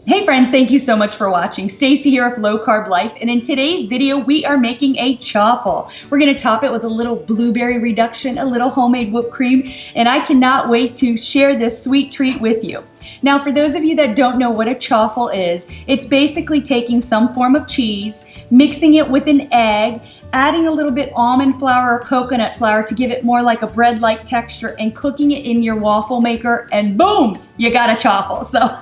Hey friends, thank you so much for watching. Stacy here of Low Carb Life, and in today's video we are making a chaffle. We're going to top it with a little blueberry reduction, a little homemade whipped cream, and I cannot wait to share this sweet treat with you. Now, for those of you that don't know what a chaffle is, it's basically taking some form of cheese, mixing it with an egg, adding a little bit almond flour or coconut flour to give it more like a bread-like texture, and cooking it in your waffle maker, and boom, you got a chaffle. So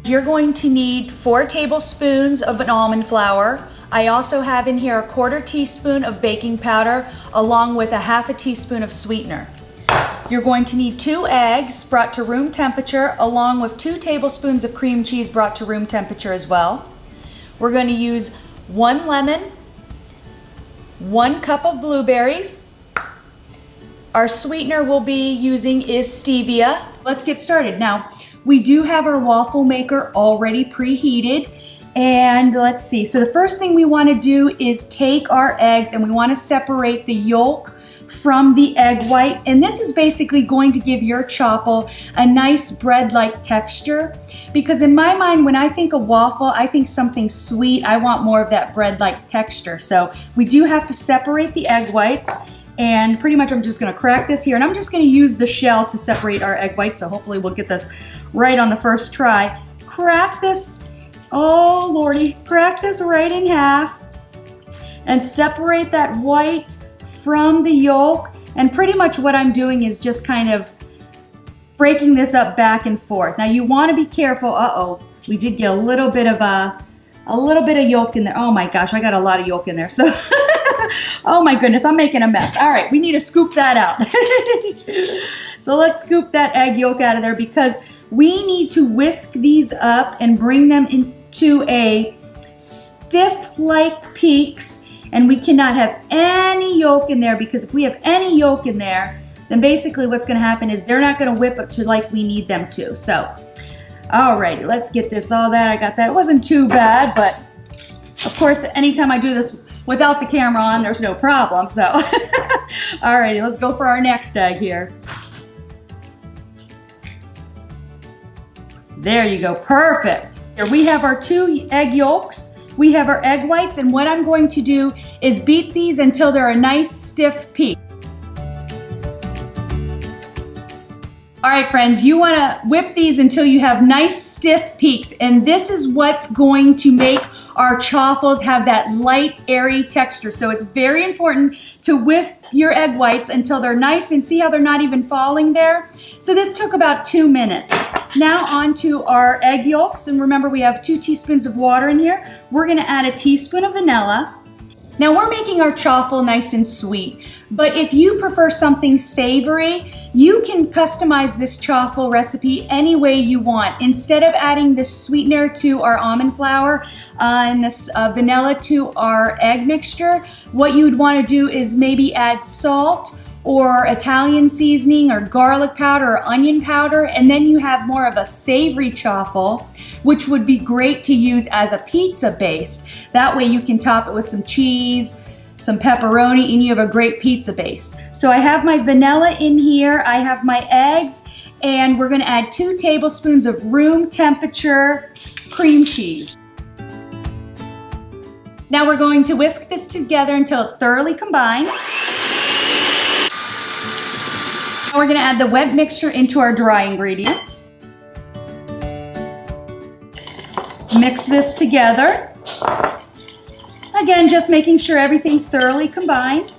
you're going to need 4 tablespoons of an almond flour. I also have in here a 1/4 teaspoon of baking powder along with a 1/2 teaspoon of sweetener. You're going to need 2 eggs brought to room temperature along with 2 tablespoons of cream cheese brought to room temperature as well. We're going to use 1 lemon, 1 cup of blueberries. Our sweetener we'll be using is stevia. Let's get started. Now, we do have our waffle maker already preheated, and let's see. So the first thing we want to do is take our eggs and we want to separate the yolk from the egg white, and this is basically going to give your chaffle a nice bread-like texture, because in my mind when I think of waffle, I think something sweet. I want more of that bread-like texture. So we do have to separate the egg whites. And pretty much I'm just gonna crack this here, and I'm just gonna use the shell to separate our egg whites, so hopefully we'll get this right on the first try. Crack this, oh lordy, crack this right in half and separate that white from the yolk. And pretty much what I'm doing is just kind of breaking this up back and forth. Now you wanna be careful, we did get a little bit of yolk in there. Oh my gosh, I got a lot of yolk in there, so. Oh my goodness, I'm making a mess. All right, we need to scoop that out. So let's scoop that egg yolk out of there, because we need to whisk these up and bring them into a stiff-like peaks, and we cannot have any yolk in there, because if we have any yolk in there, then basically what's gonna happen is they're not gonna whip up to like we need them to. So, alrighty, let's get this all that. I got that. It wasn't too bad, but of course, anytime I do this without the camera on, there's no problem, so. Alrighty, let's go for our next egg here. There you go, perfect. Here we have our 2 egg yolks, we have our egg whites, and what I'm going to do is beat these until they're a nice stiff peak. All right, friends, you want to whip these until you have nice stiff peaks, and this is what's going to make our chaffles have that light, airy texture. So it's very important to whip your egg whites until they're nice, and see how they're not even falling there. So this took about 2 minutes. Now on to our egg yolks, and remember we have 2 teaspoons of water in here. We're going to add a teaspoon of vanilla. Now we're making our chaffle nice and sweet, but if you prefer something savory, you can customize this chaffle recipe any way you want. Instead of adding the sweetener to our almond flour and this vanilla to our egg mixture, what you would want to do is maybe add salt or Italian seasoning or garlic powder or onion powder, and then you have more of a savory chaffle, which would be great to use as a pizza base. That way you can top it with some cheese, some pepperoni, and you have a great pizza base. So I have my vanilla in here, I have my eggs, and we're gonna add 2 tablespoons of room temperature cream cheese. Now we're going to whisk this together until it's thoroughly combined. Now we're going to add the wet mixture into our dry ingredients. Mix this together. Again, just making sure everything's thoroughly combined.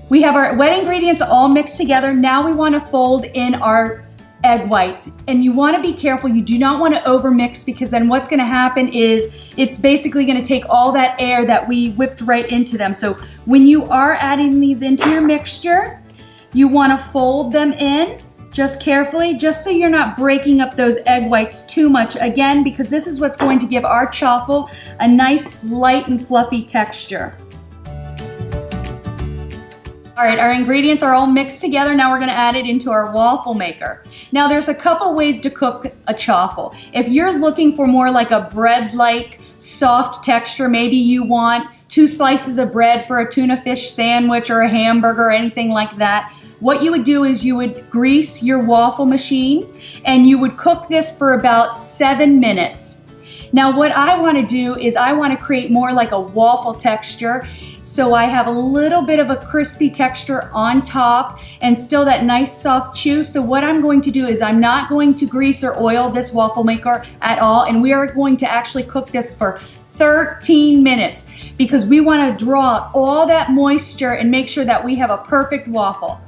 We have our wet ingredients all mixed together. Now we want to fold in our egg whites, and you want to be careful. You do not want to overmix, because then what's going to happen is it's basically going to take all that air that we whipped right into them. So when you are adding these into your mixture, you want to fold them in just carefully, just so you're not breaking up those egg whites too much, again, because this is what's going to give our chaffle a nice light and fluffy texture. All right, our ingredients are all mixed together. Now we're gonna add it into our waffle maker. Now there's a couple ways to cook a chaffle. If you're looking for more like a bread-like soft texture, maybe you want 2 slices of bread for a tuna fish sandwich or a hamburger or anything like that, what you would do is you would grease your waffle machine and you would cook this for about 7 minutes. Now what I want to do is I want to create more like a waffle texture, so I have a little bit of a crispy texture on top and still that nice soft chew. So what I'm going to do is I'm not going to grease or oil this waffle maker at all, and we are going to actually cook this for 13 minutes because we want to draw out all that moisture and make sure that we have a perfect waffle.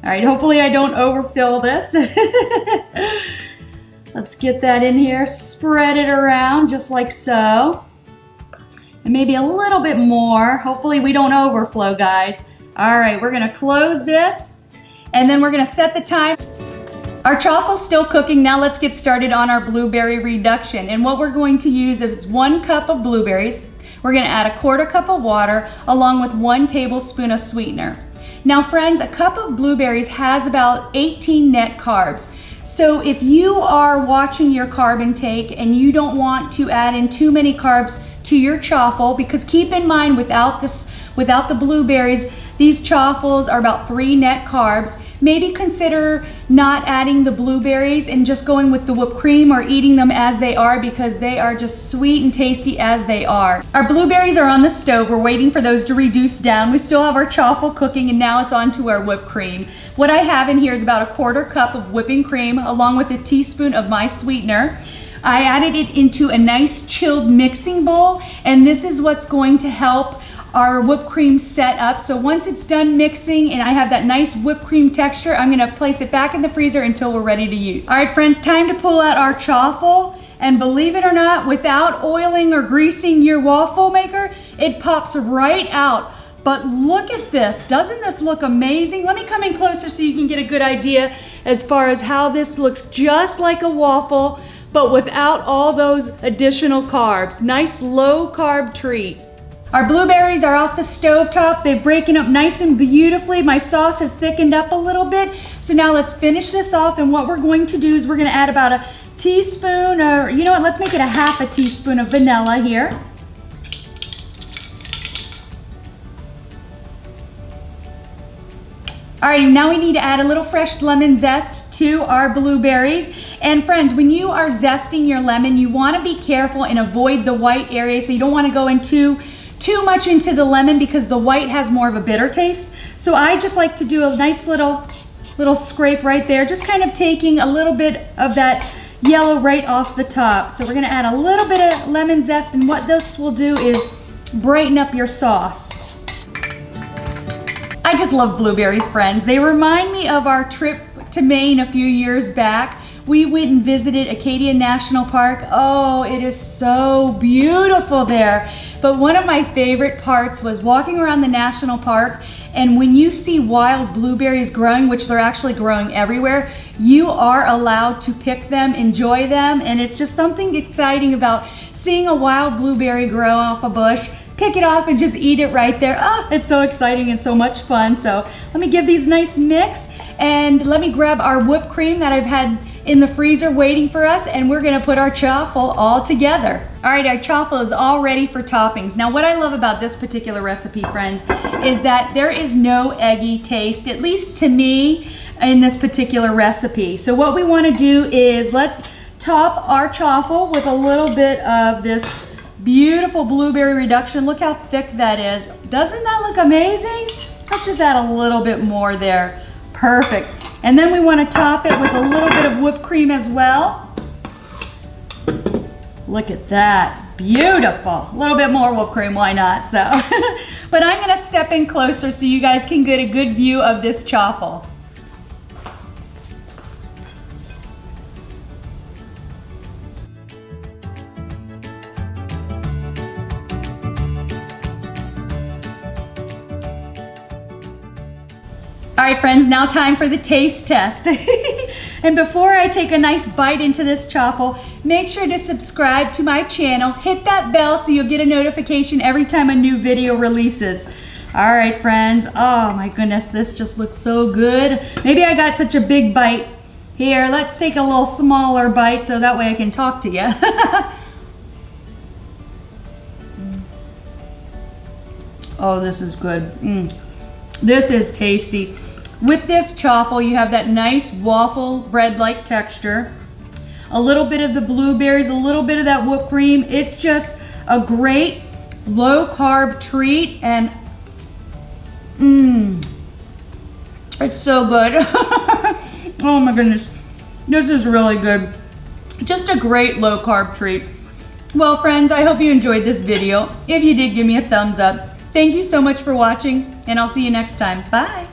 All right, hopefully I don't overfill this. Let's get that in here, spread it around just like so. And maybe a little bit more. Hopefully we don't overflow, guys. All right, we're gonna close this and then we're gonna set the time. Our chaffle's still cooking. Now let's get started on our blueberry reduction. And what we're going to use is 1 cup of blueberries. We're gonna add 1/4 cup of water along with 1 tablespoon of sweetener. Now friends, a cup of blueberries has about 18 net carbs. So if you are watching your carb intake and you don't want to add in too many carbs to your chaffle, because keep in mind without the blueberries, these chaffles are about 3 net carbs. Maybe consider not adding the blueberries and just going with the whipped cream or eating them as they are because they are just sweet and tasty as they are. Our blueberries are on the stove. We're waiting for those to reduce down. We still have our chaffle cooking and now it's on to our whipped cream. What I have in here is about 1/4 cup of whipping cream along with a teaspoon of my sweetener. I added it into a nice chilled mixing bowl, and this is what's going to help our whipped cream set up. So once it's done mixing and I have that nice whipped cream texture, I'm gonna place it back in the freezer until we're ready to use. All right, friends, time to pull out our chaffle. And believe it or not, without oiling or greasing your waffle maker, it pops right out. But look at this, doesn't this look amazing? Let me come in closer so you can get a good idea as far as how this looks just like a waffle, but without all those additional carbs. Nice low carb treat. Our blueberries are off the stove top. They're breaking up nice and beautifully. My sauce has thickened up a little bit. So now let's finish this off, and what we're going to do is we're gonna add about a teaspoon, or you know what, let's make it a 1/2 teaspoon of vanilla here. Alrighty, now we need to add a little fresh lemon zest to our blueberries. And friends, when you are zesting your lemon, you wanna be careful and avoid the white area. So you don't wanna go into too much into the lemon because the white has more of a bitter taste. So I just like to do a nice little scrape right there, just kind of taking a little bit of that yellow right off the top. So we're gonna add a little bit of lemon zest, and what this will do is brighten up your sauce. I just love blueberries, friends. They remind me of our trip to Maine a few years back. We went and visited Acadia National Park. Oh, it is so beautiful there. But one of my favorite parts was walking around the national park, and when you see wild blueberries growing, which they're actually growing everywhere, you are allowed to pick them, enjoy them, and it's just something exciting about seeing a wild blueberry grow off a bush. Pick it off and just eat it right there. Oh, it's so exciting and so much fun. So let me give these nice mix, and let me grab our whipped cream that I've had in the freezer waiting for us, and we're gonna put our chaffle all together. All right, our chaffle is all ready for toppings. Now what I love about this particular recipe, friends, is that there is no eggy taste, at least to me, in this particular recipe. So what we wanna do is let's top our chaffle with a little bit of this beautiful blueberry reduction. Look how thick that is. Doesn't that look amazing? Let's just add a little bit more there. Perfect. And then we want to top it with a little bit of whipped cream as well. Look at that. Beautiful. A little bit more whipped cream, why not? So, but I'm going to step in closer so you guys can get a good view of this chaffle. All right, friends, now time for the taste test. And before I take a nice bite into this chaffle, make sure to subscribe to my channel, hit that bell so you'll get a notification every time a new video releases. All right, friends, oh my goodness, this just looks so good. Maybe I got such a big bite Here, let's take a little smaller bite so that way I can talk to you. Oh, this is good. This is tasty. With this chaffle, you have that nice waffle bread-like texture. A little bit of the blueberries, a little bit of that whipped cream. It's just a great low-carb treat, and it's so good. Oh my goodness, this is really good. Just a great low-carb treat. Well, friends, I hope you enjoyed this video. If you did, give me a thumbs up. Thank you so much for watching, and I'll see you next time. Bye.